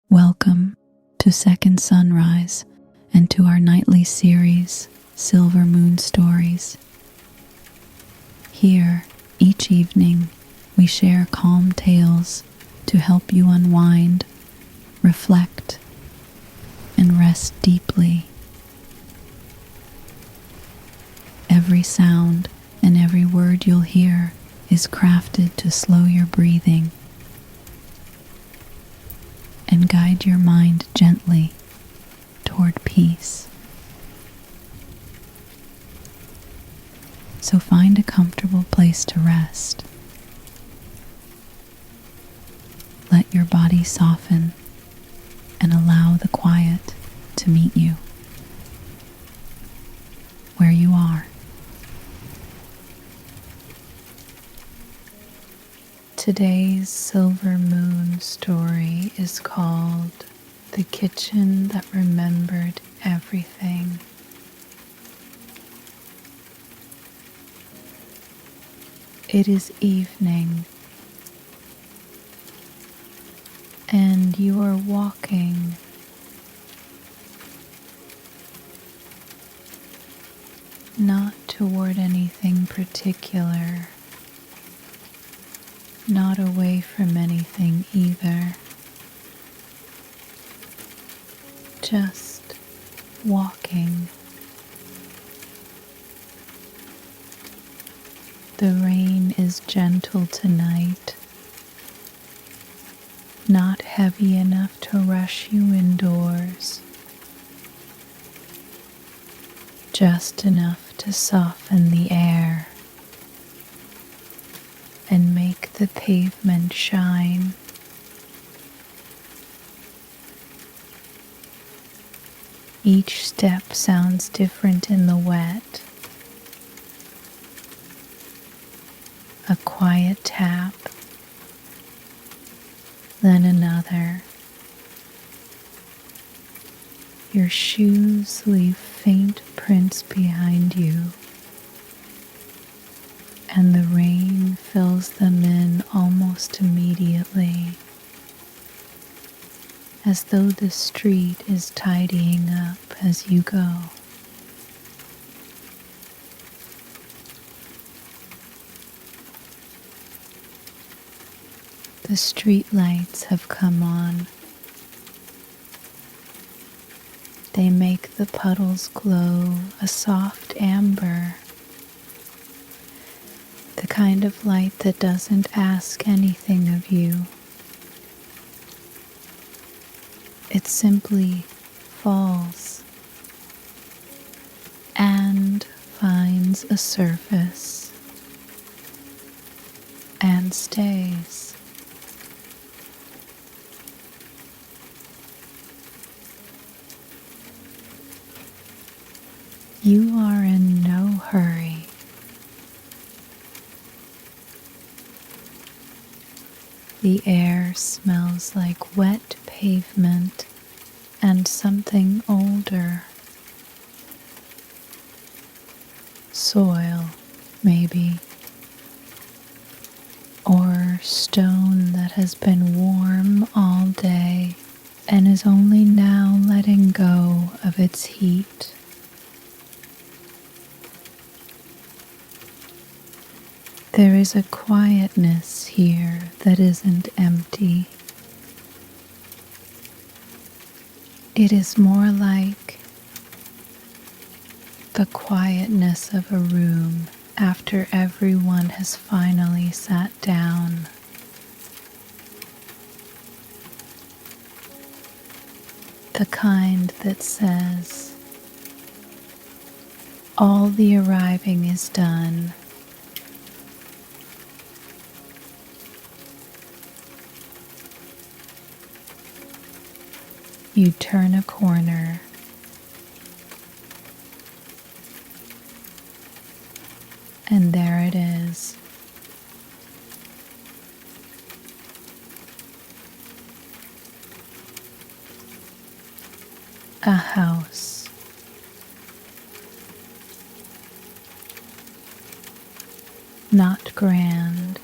Welcome to Second Sunrise and to our nightly series, Silver Moon Stories. Here, each evening, we share calm tales to help you unwind, reflect, and rest deeply. Every sound and every word you'll hear is crafted to slow your breathing and guide your mind gently toward peace. So find a comfortable place to rest. Let your body soften and allow the quiet to meet you where you are. Today's Silver Moon story is called The Kitchen That Remembered Everything. It is evening, and you are walking not toward anything particular, not away from anything either, just walking. The rain is gentle tonight, not heavy enough to rush you indoors, just enough to soften the air and make the pavement shine. Each step sounds different in the wet. A quiet tap, then another. Your shoes leave faint prints behind you, and the rain fills them in almost immediately, as though the street is tidying up as you go. The street lights have come on. They make the puddles glow a soft amber, the kind of light that doesn't ask anything of you. It simply falls and finds a surface and stays. You are in no hurry. The air smells like wet pavement and something older. Soil, maybe. Or stone that has been warm all day and is only now letting go of its heat. There is a quietness here that isn't empty. It is more like the quietness of a room after everyone has finally sat down. The kind that says, all the arriving is done. You turn a corner and there it is. A house. Not grand,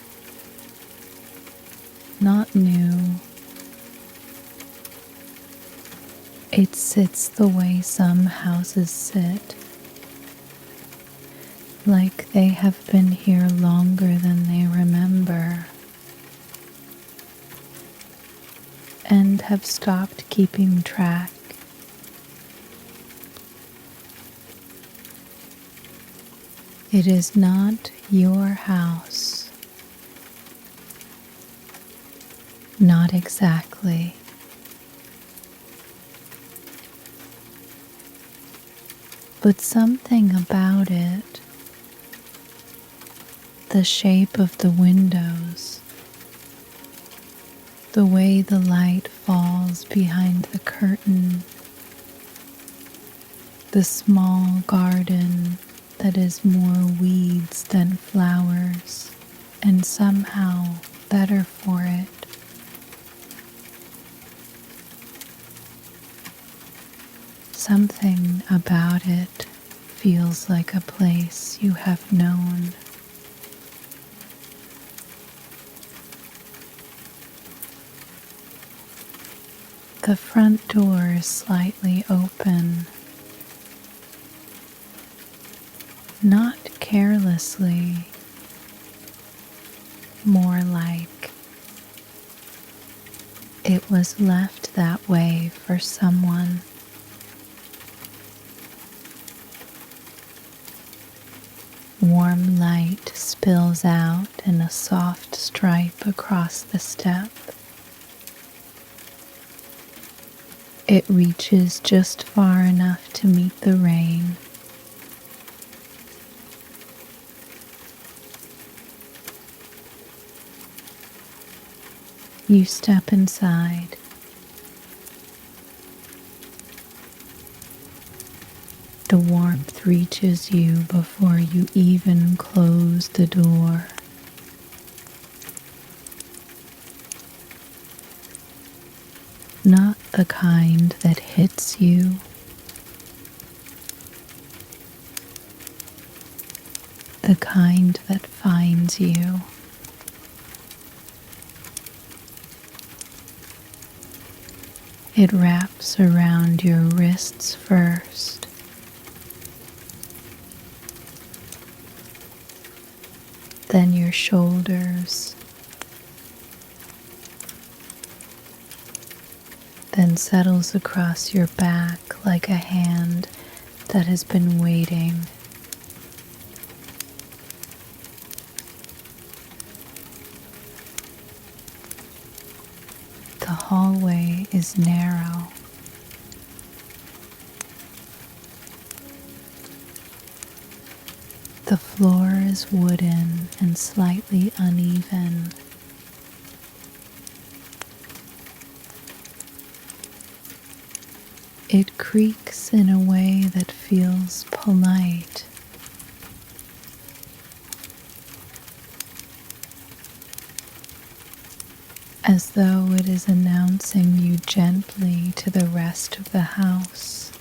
not new, It sits the way some houses sit, like they have been here longer than they remember, and have stopped keeping track. It is not your house. Not exactly. But something about it, the shape of the windows, the way the light falls behind the curtain, the small garden that is more weeds than flowers, and somehow better for it. Something about it feels like a place you have known. The front door is slightly open, not carelessly, more like it was left that way for someone. Warm light spills out in a soft stripe across the step. It reaches just far enough to meet the rain. You step inside. The warmth reaches you before you even close the door. Not the kind that hits you, the kind that finds you. It wraps around your wrists first, then your shoulders, then settles across your back like a hand that has been waiting. The hallway is narrow. The floor is wooden and slightly uneven. It creaks in a way that feels polite. As though it is announcing you gently to the rest of the house.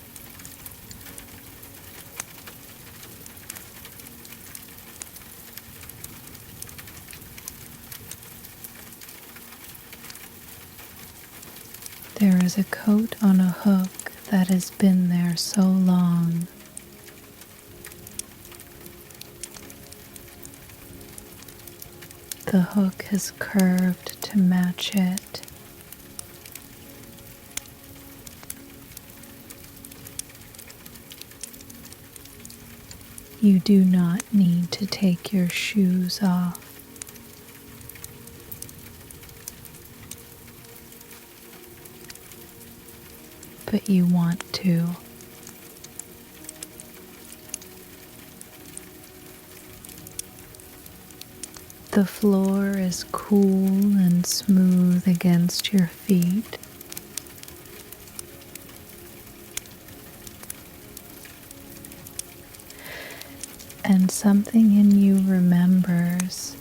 There is a coat on a hook that has been there so long. The hook has curved to match it. You do not need to take your shoes off. But you want to. The floor is cool and smooth against your feet. And something in you remembers.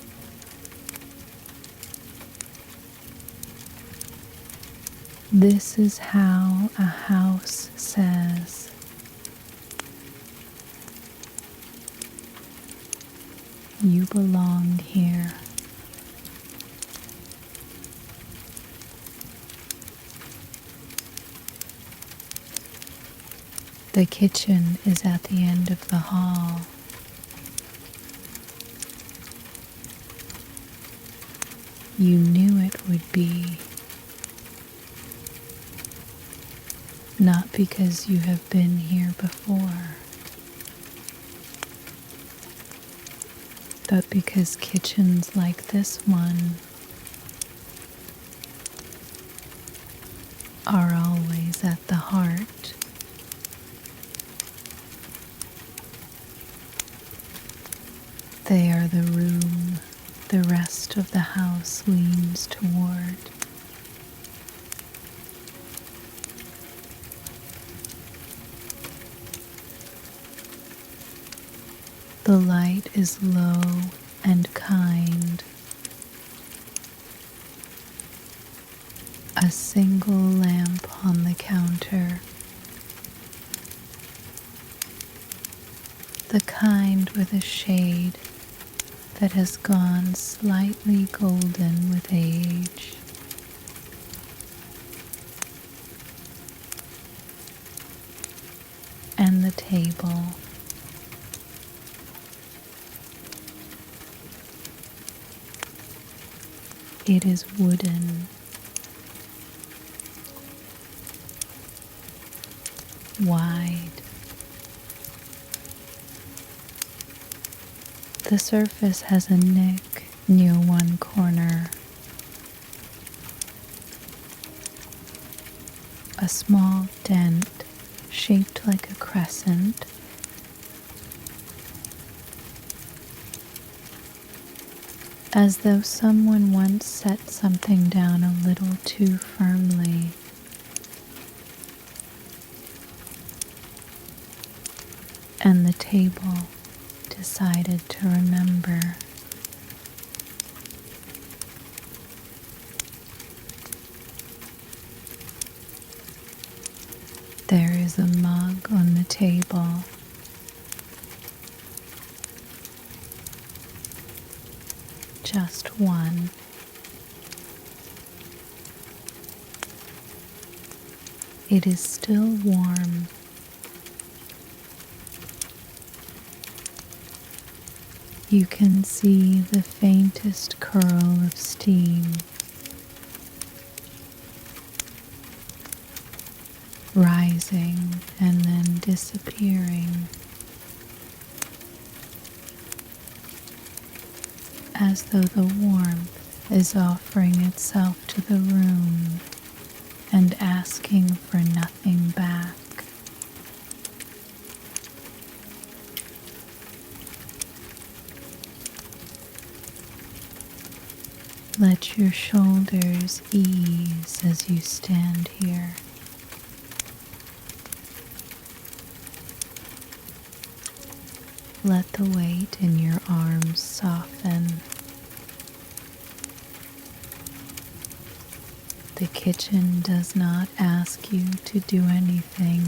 This is how a house says. You belong here. The kitchen is at the end of the hall. You knew it would be, not because you have been here before, but because kitchens like this one are always at the heart. They are the room the rest of the house leans toward. The light is low and kind. A single lamp on the counter. The kind with a shade that has gone slightly golden with age. And the table. It is wooden, wide. The surface has a nick near one corner. A small dent shaped like a crescent. As though someone once set something down a little too firmly. And the table decided to remember. There is a mug on the table. Just one. It is still warm. You can see the faintest curl of steam rising and then disappearing, as though the warmth is offering itself to the room and asking for nothing back. Let your shoulders ease as you stand here. Let the weight in your arms soften. The kitchen does not ask you to do anything.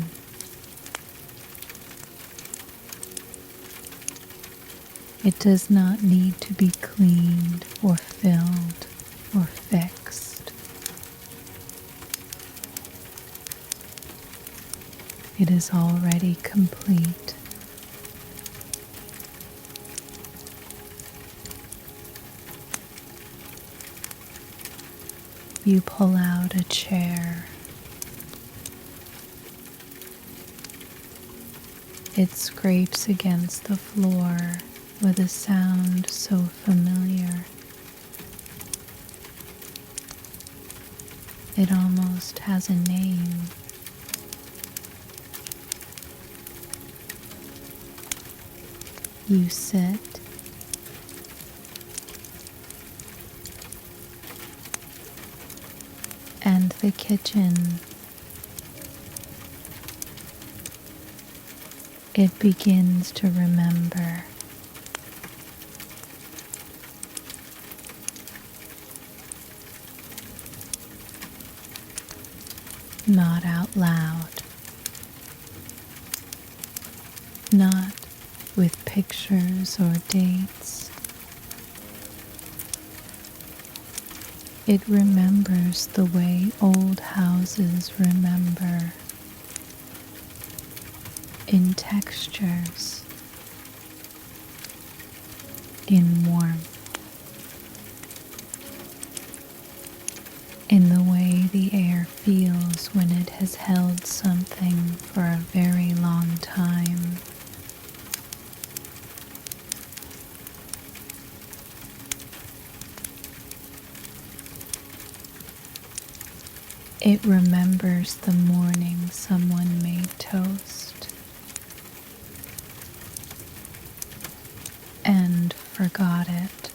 It does not need to be cleaned or filled or fixed. It is already complete. You pull out a chair. It scrapes against the floor with a sound so familiar. It almost has a name. You sit. And the kitchen. It begins to remember. Not out loud. Not with pictures or dates. It remembers the way old houses remember. in textures, in warmth, in the way the air feels when it has held something for a very long time. It remembers the morning someone made toast and forgot it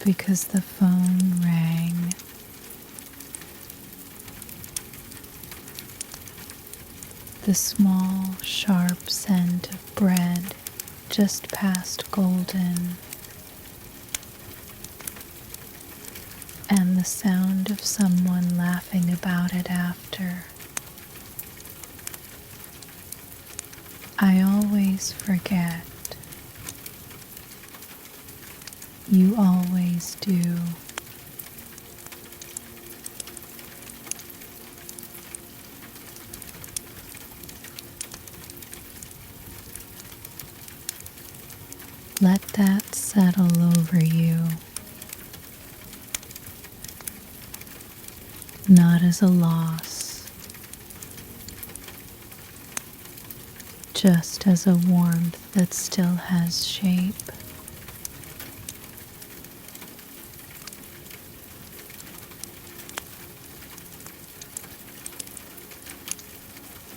because the phone rang. The small, sharp scent of bread just past golden, and the sound of someone laughing about it after. I always forget. You always do. Let that settle over you, not as a loss, just as a warmth that still has shape.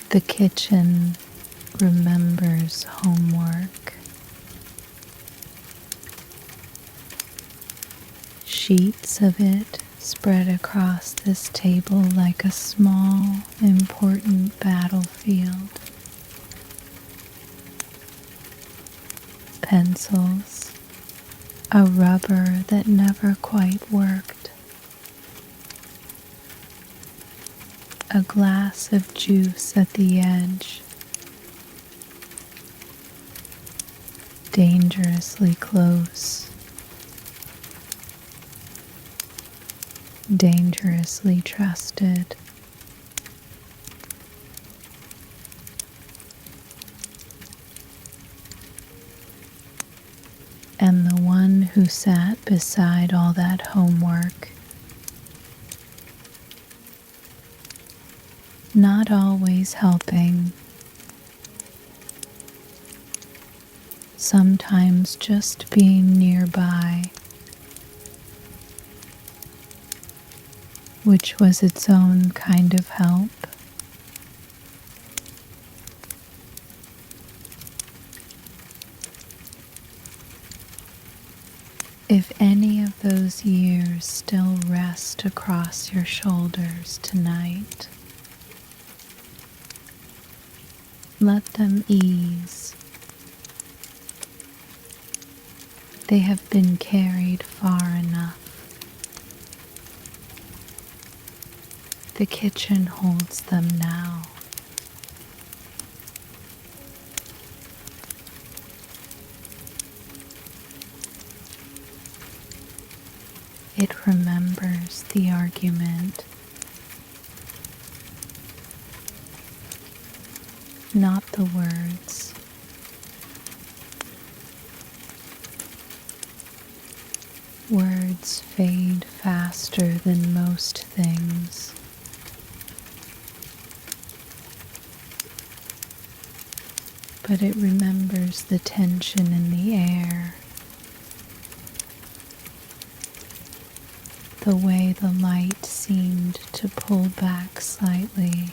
The kitchen remembers homework. Sheets of it spread across this table like a small, important battlefield. Pencils, a rubber that never quite worked. A glass of juice at the edge, dangerously close, dangerously trusted. And the one who sat beside all that homework, not always helping, sometimes just being nearby, which was its own kind of help. If any of those years still rest across your shoulders tonight, let them ease. They have been carried far enough. The kitchen holds them now. It remembers the argument, not the words. Words fade faster than most things. But it remembers the tension in the air, the way the light seemed to pull back slightly,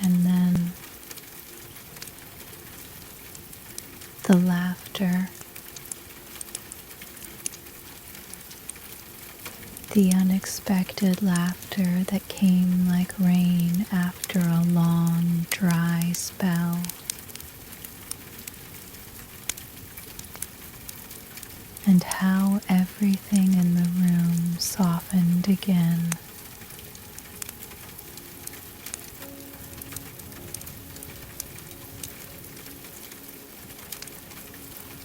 and then the laughter, the unexpected laughter that came like rain after a long, dry spell. And how everything in the room softened again.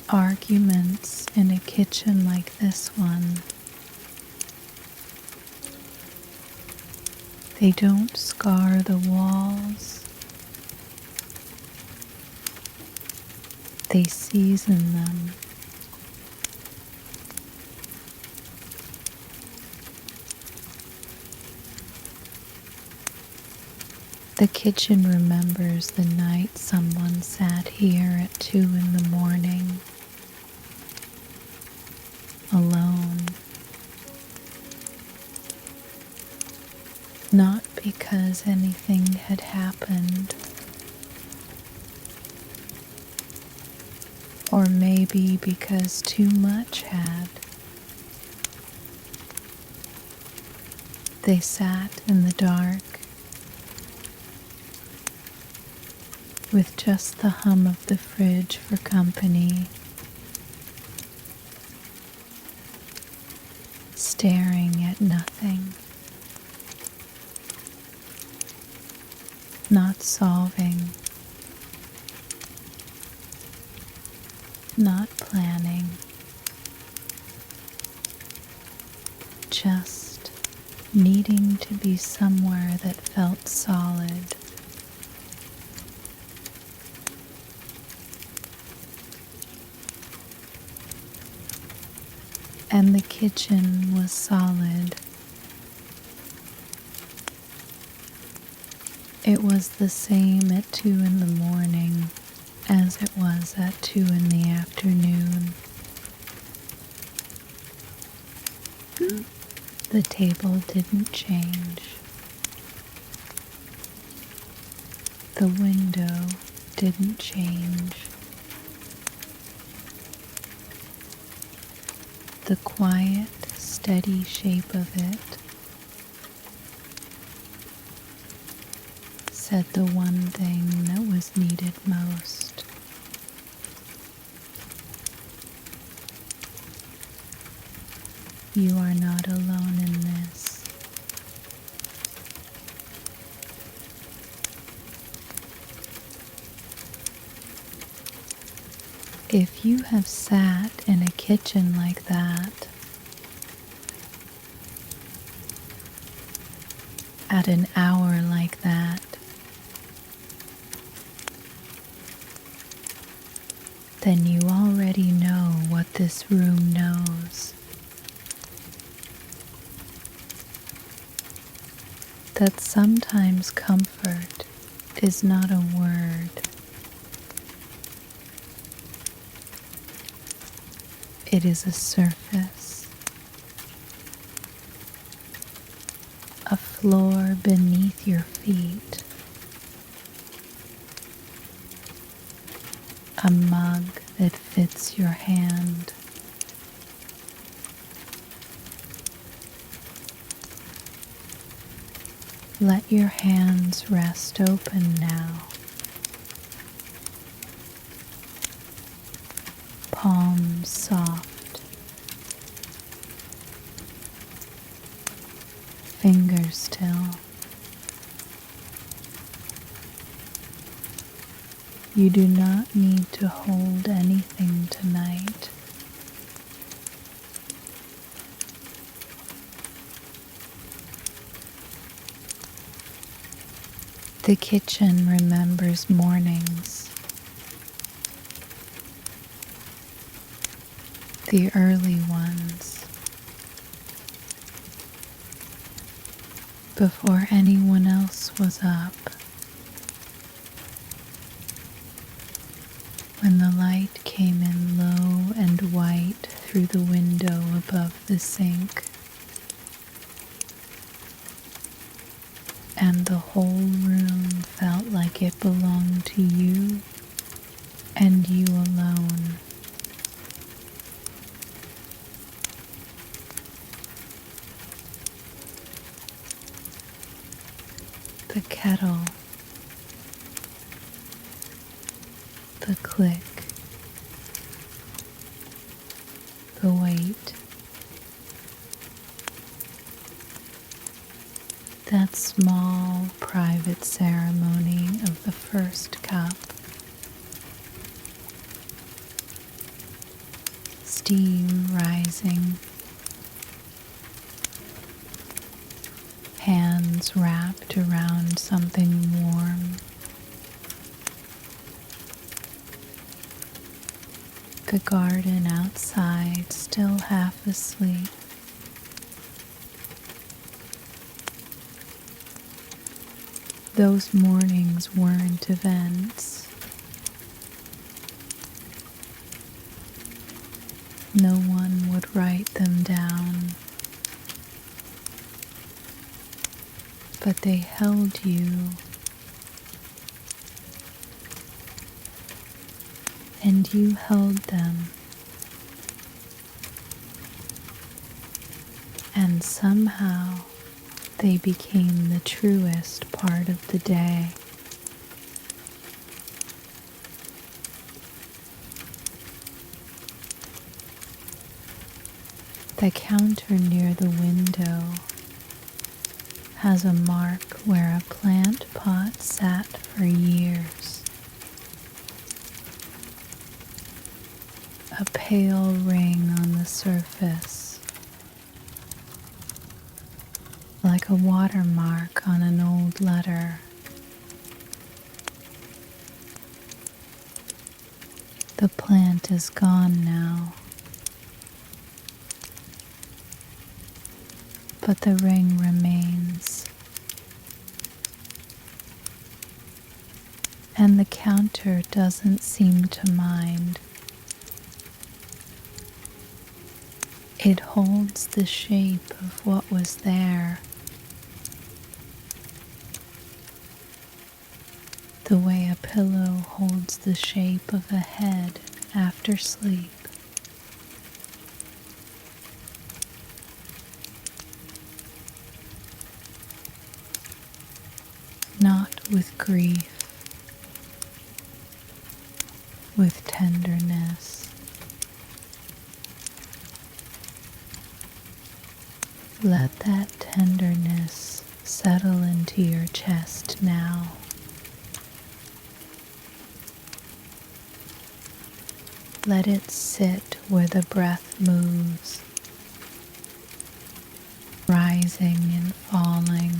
Arguments in a kitchen like this one They don't scar the walls, they season them. The kitchen remembers the night someone sat here at 2 in the morning, alone. Not because anything had happened, or maybe because too much had. They sat in the dark, with just the hum of the fridge for company, staring at nothing, not solving, not planning, just needing to be somewhere that felt solid. And the kitchen was solid. It was the same at 2 in the morning as it was at 2 in the afternoon. The table didn't change. The window didn't change. The quiet, steady shape of it said the one thing that was needed most. You are not alone in this. If you have sat in a kitchen like that, at an hour like that, then you already know what this room knows. That sometimes comfort is not a word. It is a surface, a floor beneath your feet, a mug that fits your hand. Let your hands rest open now. Palms soft, fingers still. You do not need to hold anything tonight. The kitchen remembers mornings, the early ones, before anyone else was up, when the light came in low and white through the window above the sink, and the whole room felt like it belonged to you and you alone. The kettle, the click, the weight, that small private ceremony of the first cup, steam rising, hands hands wrapped around something warm. The garden outside still half asleep. Those mornings weren't events. No one would write them down, but they held you, and you held them, and somehow they became the truest part of the day. The counter near the window has a mark where a plant pot sat for years. A pale ring on the surface, like a watermark on an old letter. The plant is gone now, but the ring remains, and the counter doesn't seem to mind. It holds the shape of what was there, the way a pillow holds the shape of a head after sleep. Not with grief, with tenderness. Let that tenderness settle into your chest now. Let it sit where the breath moves, rising and falling,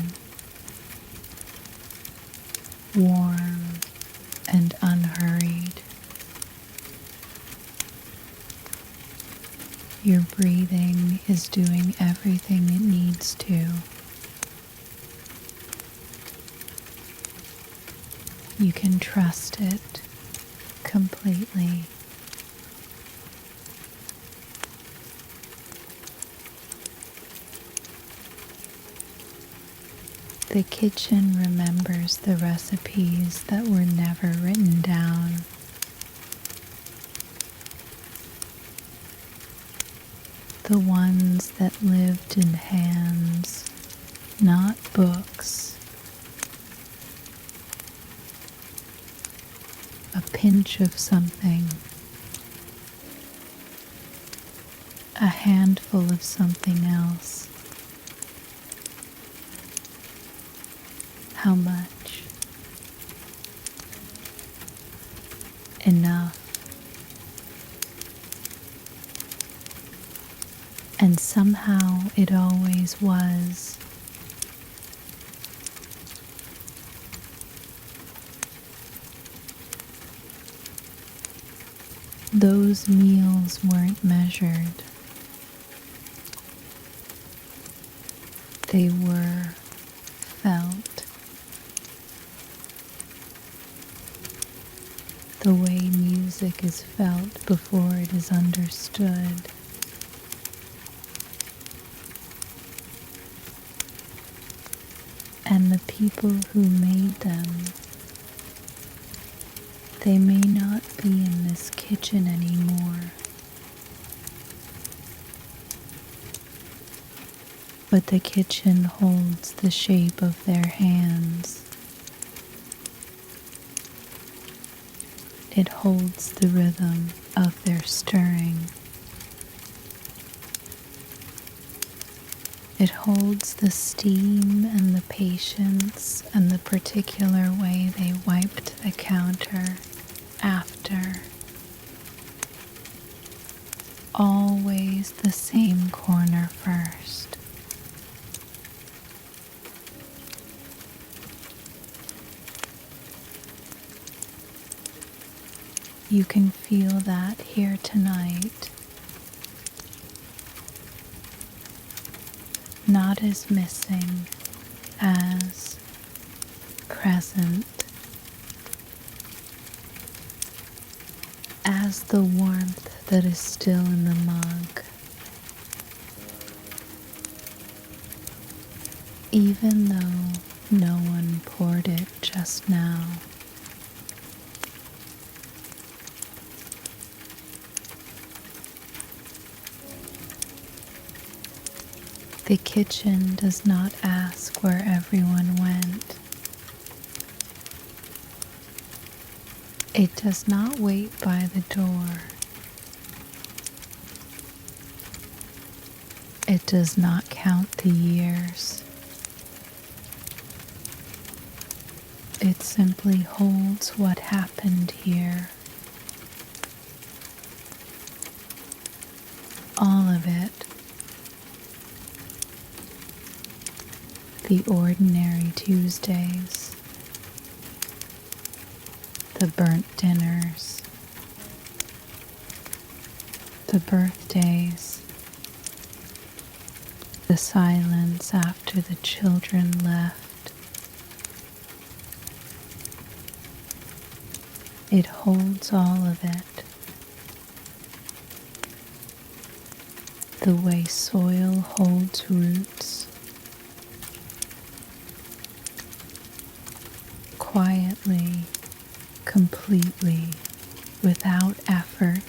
warm and unhurried. Your breathing is doing everything it needs to. You can trust it completely. The kitchen remembers the recipes that were never written down. The ones that lived in hands, not books. A pinch of something, a handful of something else. How much? Enough. And somehow it always was. Those meals weren't measured. They were felt. The way music is felt before it is understood. And the people who made them, they may not be in this kitchen anymore, but the kitchen holds the shape of their hands. It holds the rhythm of their stirring. It holds the steam and the patience and the particular way they wiped the counter after. Always the same corner first. You can feel that here tonight, not as missing, as present, as the warmth that is still in the mug, even though no one poured it just now. The kitchen does not ask where everyone went. It does not wait by the door. It does not count the years. It simply holds what happened here. All of it. The ordinary Tuesdays, the burnt dinners, the birthdays, the silence after the children left. It holds all of it. The way soil holds roots. Quietly, completely, without effort.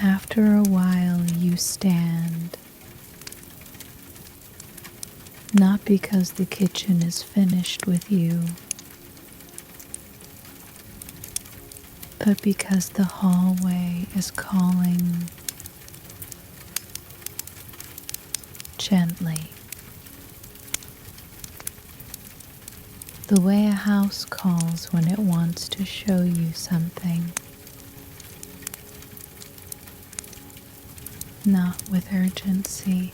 After a while you stand, not because the kitchen is finished with you, but because the hallway is calling gently. The way a house calls when it wants to show you something. Not with urgency,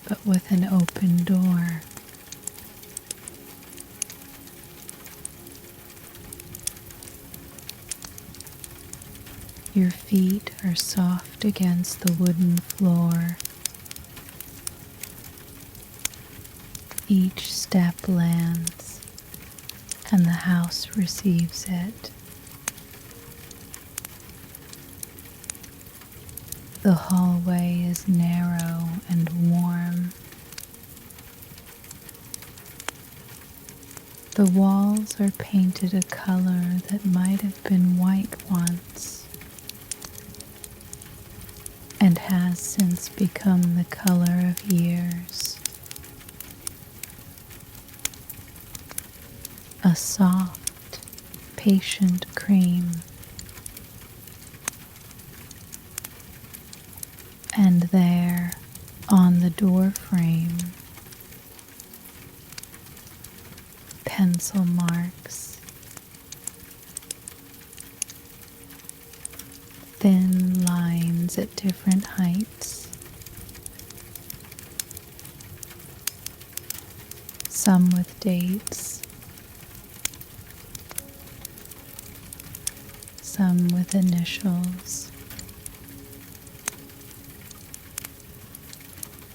but with an open door. Your feet are soft against the wooden floor. Each step lands, and the house receives it. The hallway is narrow and warm. The walls are painted a color that might have been white once, and has since become the color of years. A soft, patient cream. And there, on the doorframe, pencil marks, thin lines at different heights, some with dates, some with initials,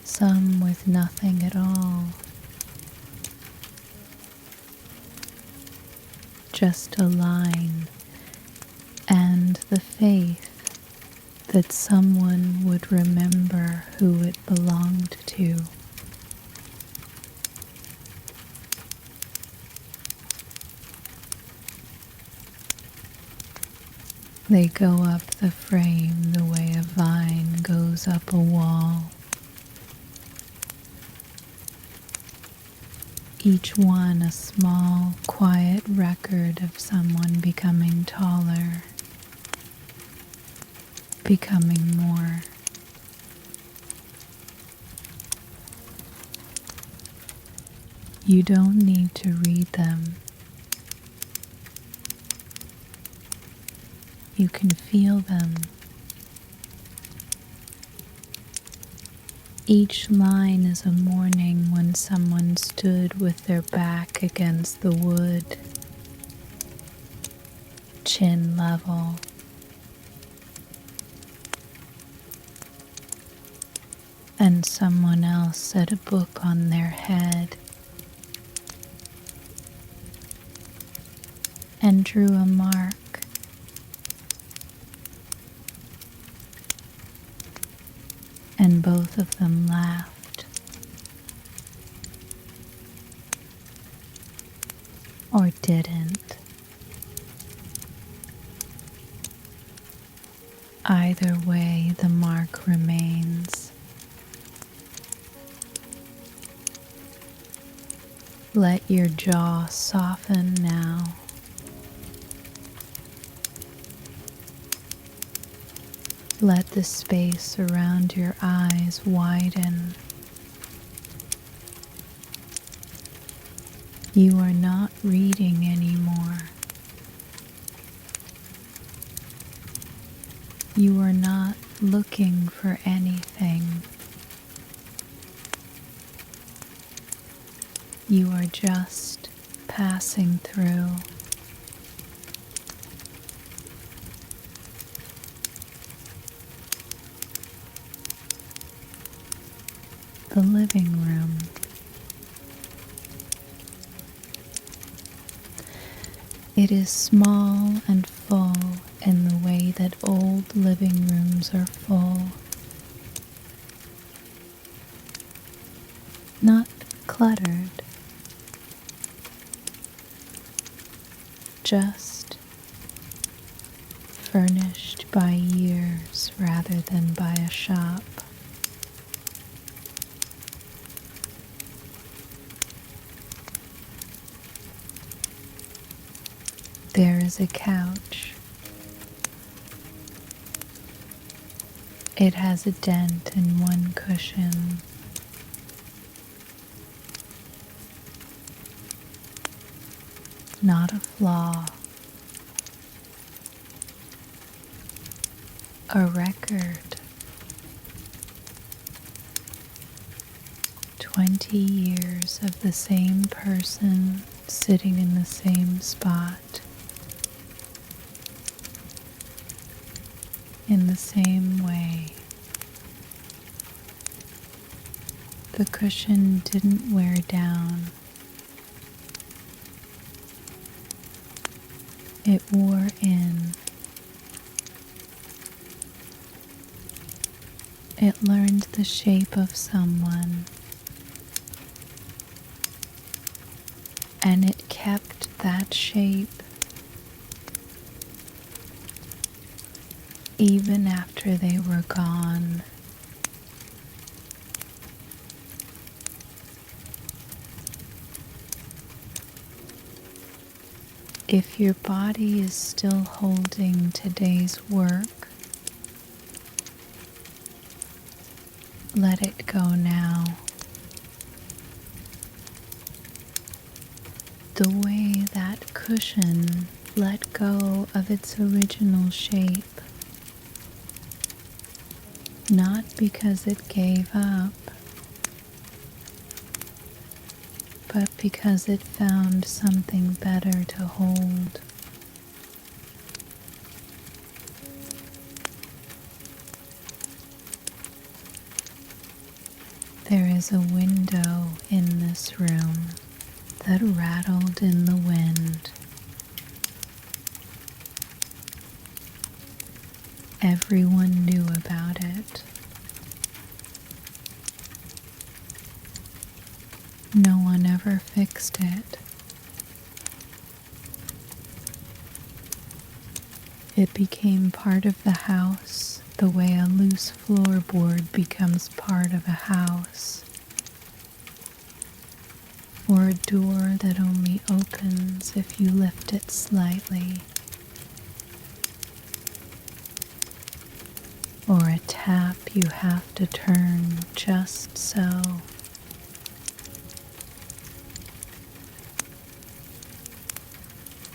some with nothing at all, just a line and the faith that someone would remember who it belonged to. They go up the frame the way a vine goes up a wall. Each one a small, quiet record of someone becoming taller, becoming more. You don't need to read them. You can feel them. Each line is a morning when someone stood with their back against the wood, chin level. And someone else set a book on their head and drew a mark. And both of them laughed. Or didn't. Either way, the mark remains. Let your jaw soften now. Let the space around your eyes widen. You are not reading anymore. You are not looking for anything. You are just passing through. The living room. It is small and full in the way that old living rooms are full. Not cluttered, just furnished by years rather than by a shop. There is a couch. It has a dent in one cushion. Not a flaw. A record. 20 years of the same person sitting in the same spot. In the same way. The cushion didn't wear down. It wore in. It learned the shape of someone, and it kept that shape even after they were gone. If your body is still holding today's work, let it go now. The way that cushion let go of its original shape. Not because it gave up, but because it found something better to hold. There is a window in this room that rattled in the wind. Everyone knew about it. No one ever fixed it. It became part of the house the way a loose floorboard becomes part of a house, or a door that only opens if you lift it slightly, or a tap you have to turn just so.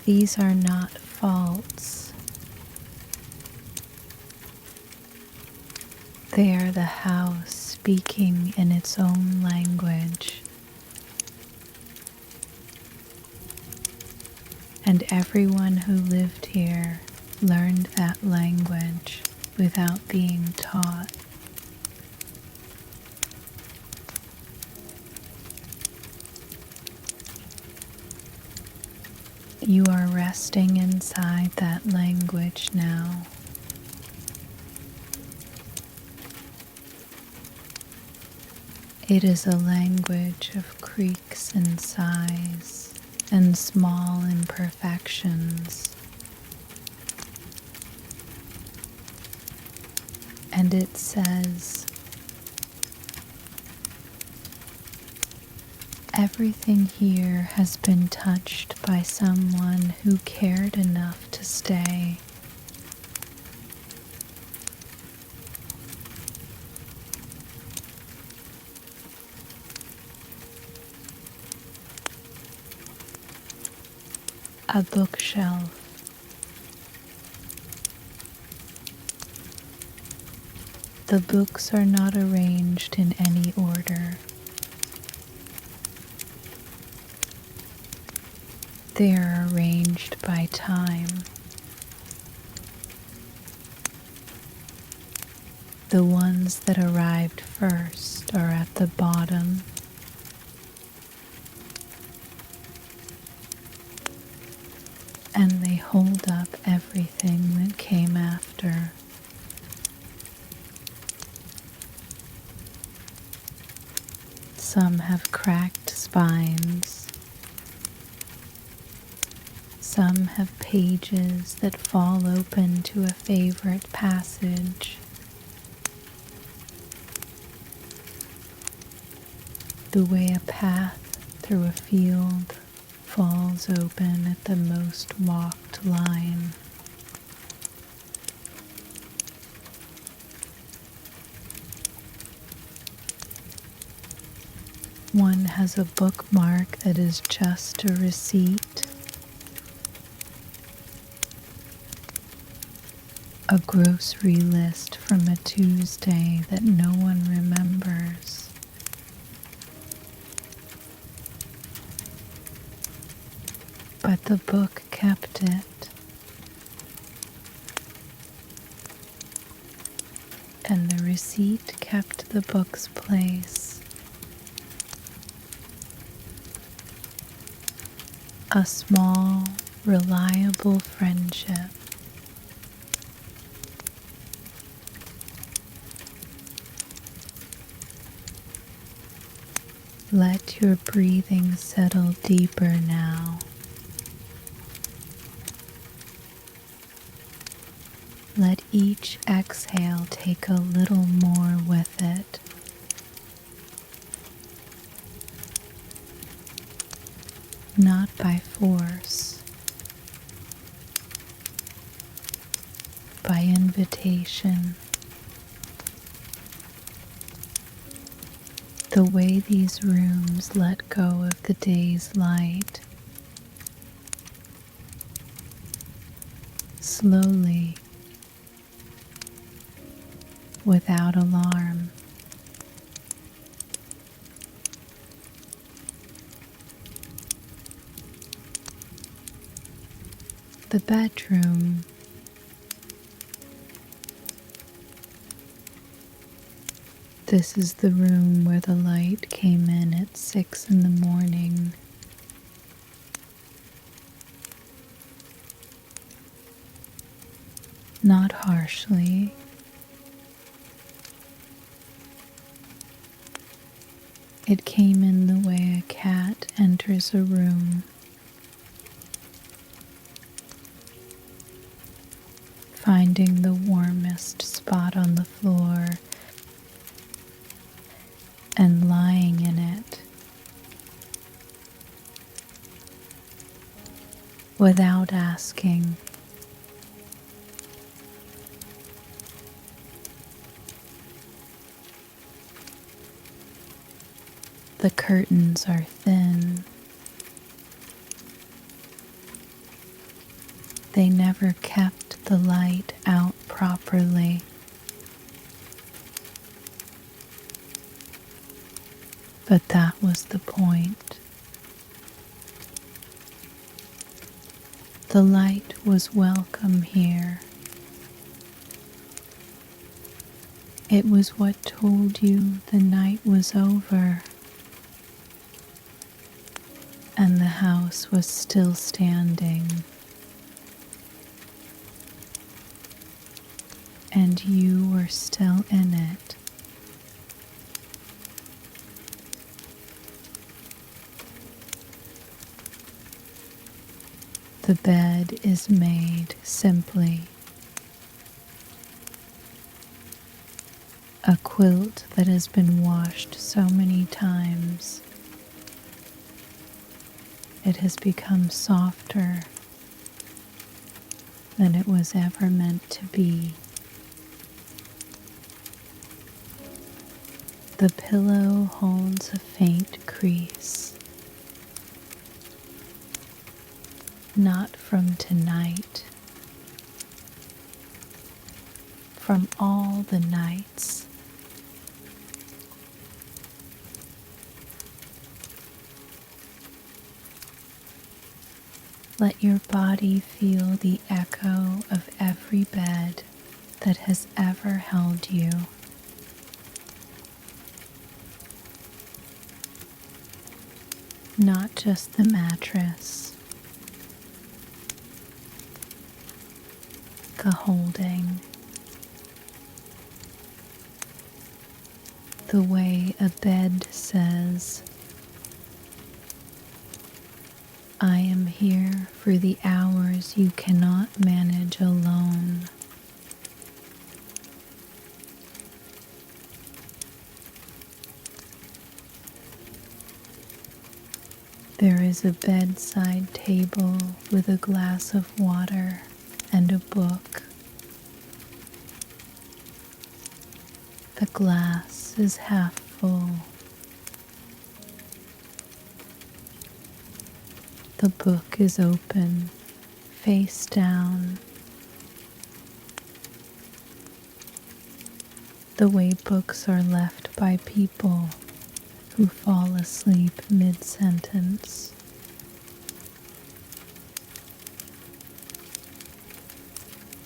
These are not faults. They are the house speaking in its own language, and everyone who lived here learned that language without being taught. You are resting inside that language now. It is a language of creaks and sighs and small imperfections. And it says, everything here has been touched by someone who cared enough to stay. A bookshelf. The books are not arranged in any order. They are arranged by time. The ones that arrived first are at the bottom. And they hold up everything that came after. Some have cracked spines. Some have pages that fall open to a favorite passage. The way a path through a field falls open at the most walked line. One has a bookmark that is just a receipt, a grocery list from a Tuesday that no one remembers. But the book kept it, and the receipt kept the book's place. A small, reliable friendship. Let your breathing settle deeper now. Let each exhale take a little more with it. Not by force, by invitation. The way these rooms let go of the day's light. Slowly, without alarm. The bedroom. This is the room where the light came in at 6 in the morning. Not harshly. It came in the way a cat enters a room. Finding the warmest spot on the floor and lying in it without asking. The curtains are thin. They never kept the light out properly. but that was the point. The light was welcome here. It was what told you the night was over and the house was still standing, and you were still in it. The bed is made simply. A quilt that has been washed so many times, it has become softer than it was ever meant to be. The pillow holds a faint crease, not from tonight, from all the nights. Let your body feel the echo of every bed that has ever held you. Not just the mattress, the holding, the way a bed says, I am here for the hours you cannot manage alone. There is a bedside table with a glass of water and a book. The glass is half full. The book is open, face down. The way books are left by people who fall asleep mid-sentence.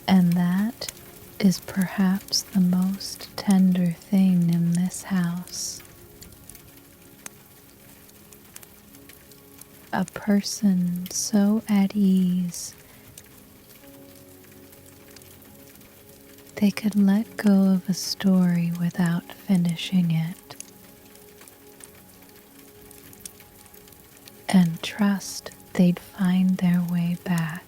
And that is perhaps the most tender thing in this house. A person so at ease they could let go of a story without finishing it and trust they'd find their way back.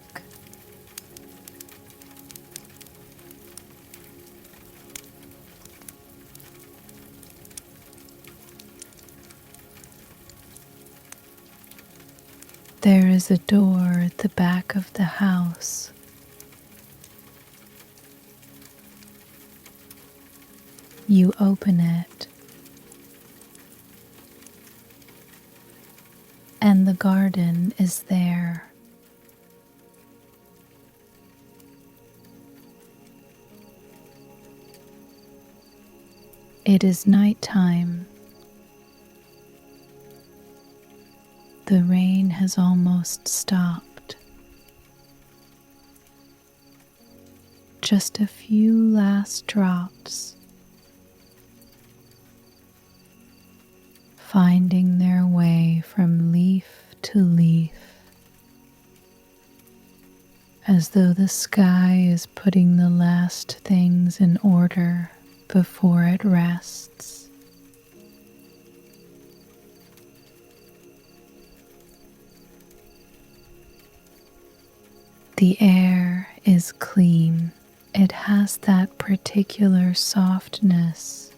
There is a door at the back of the house. You open it, and the garden is there. It is nighttime. The rain has almost stopped. Just a few last drops, finding their way from leaf to leaf, as though the sky is putting the last things in order before it rests. The air is clean. It has that particular softness,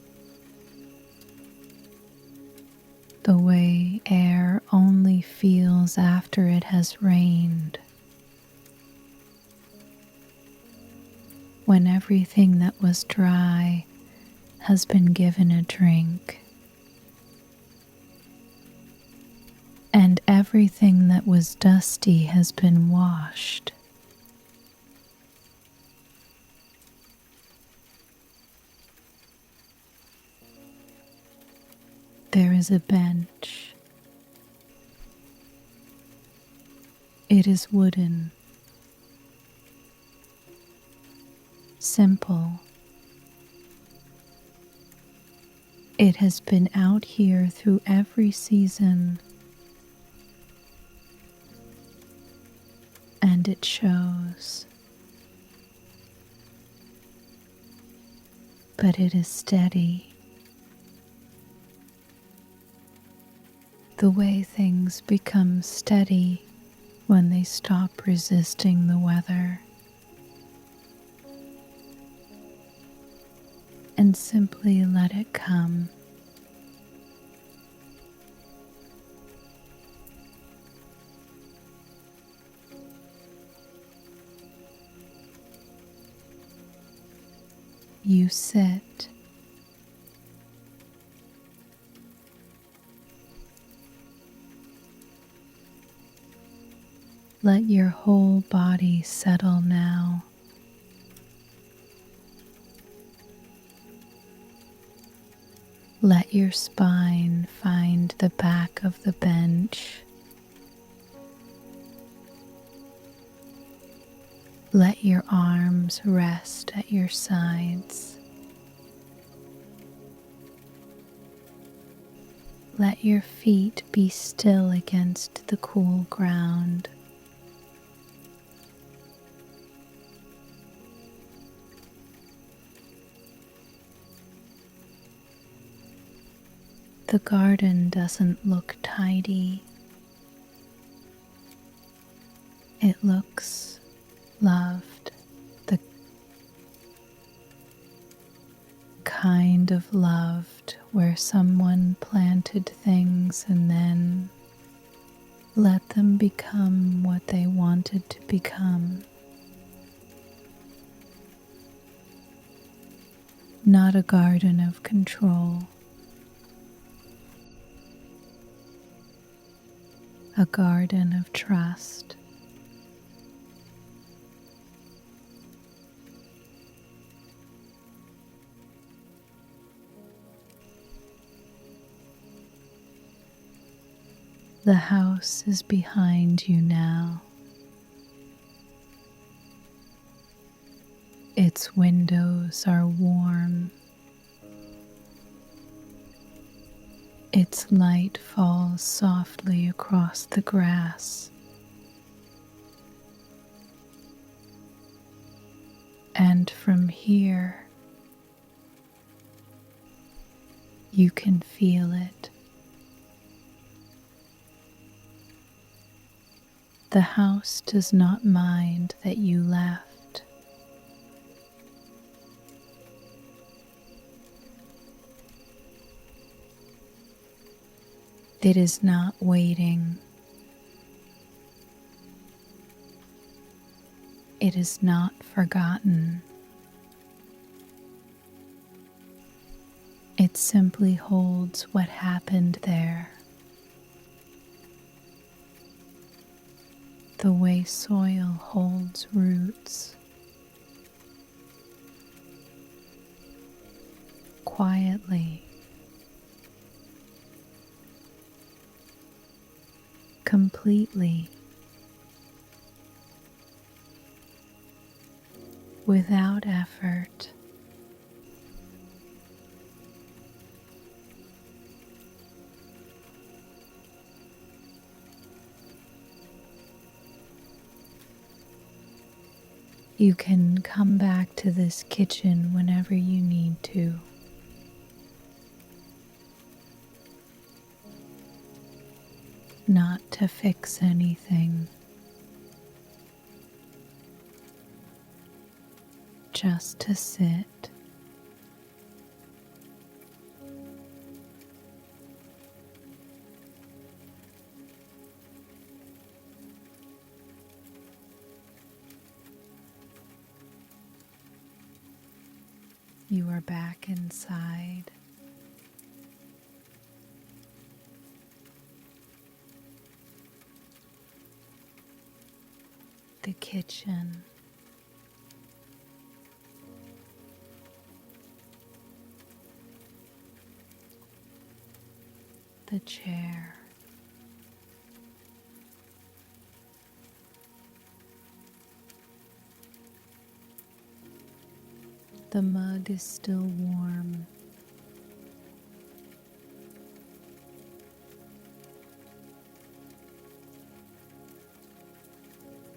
the way air only feels after it has rained, when everything that was dry has been given a drink, and everything that was dusty has been washed. There is a bench. It is wooden, simple. It has been out here through every season, and it shows. But it is steady. The way things become steady when they stop resisting the weather and simply let it come. You sit. Let your whole body settle now. Let your spine find the back of the bench. Let your arms rest at your sides. Let your feet be still against the cool ground. The garden doesn't look tidy. It looks loved, the kind of loved where someone planted things and then let them become what they wanted to become. Not a garden of control. A garden of trust. The house is behind you now. Its windows are warm. Its light falls softly across the grass. And from here, you can feel it. The house does not mind that you left. It is not waiting. It is not forgotten. It simply holds what happened there. The way soil holds roots. Quietly. Completely, without effort. You can come back to this kitchen whenever you need to. Not to fix anything, just to sit. You are back inside. The kitchen. the chair. The mug is still warm.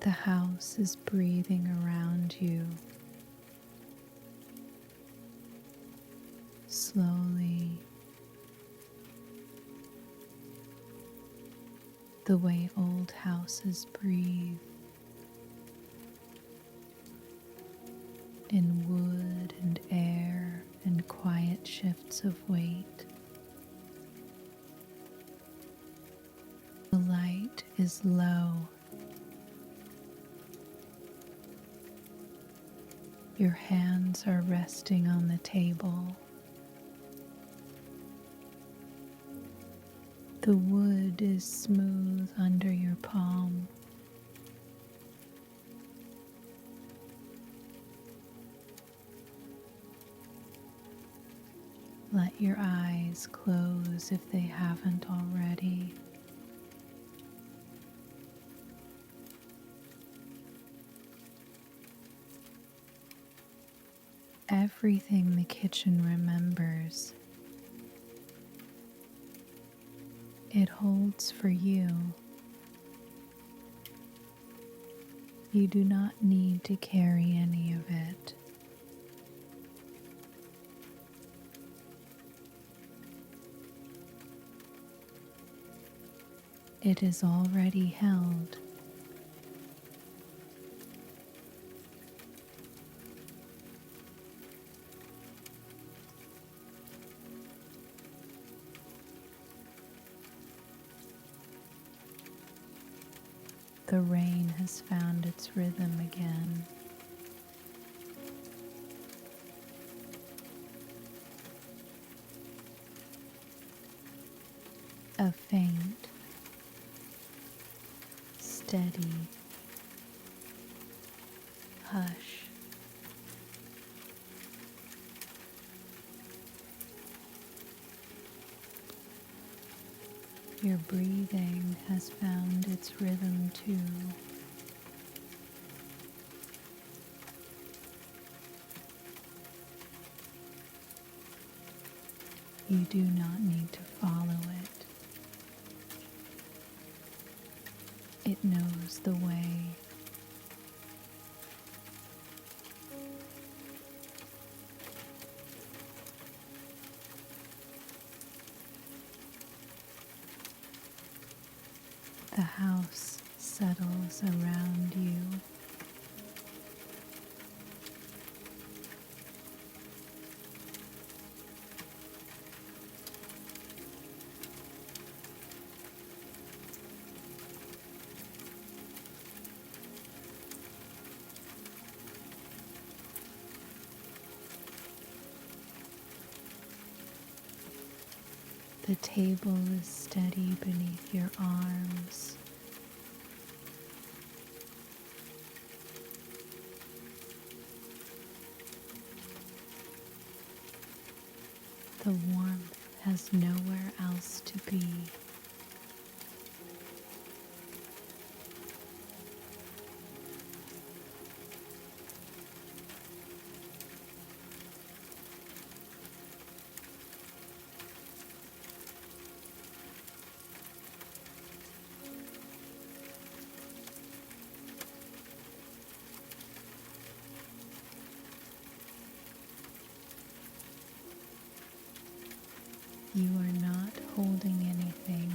The house is breathing around you, slowly, the way old houses breathe, in wood and air and quiet shifts of weight. The light is low. Your hands are resting on the table. The wood is smooth under your palm. Let your eyes close if they haven't already. Everything the kitchen remembers, it holds for you. You do not need to carry any of it. It is already held. The rain has found its rhythm again. A faint, steady hush. Your breathing has found its rhythm too. You do not need to follow it. It knows the way. The house settles around you. The table is steady beneath your arms. The warmth has nowhere else to be. You are not holding anything.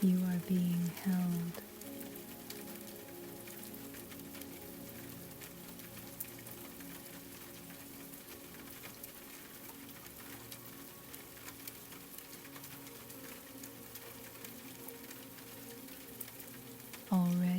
You are being held. Already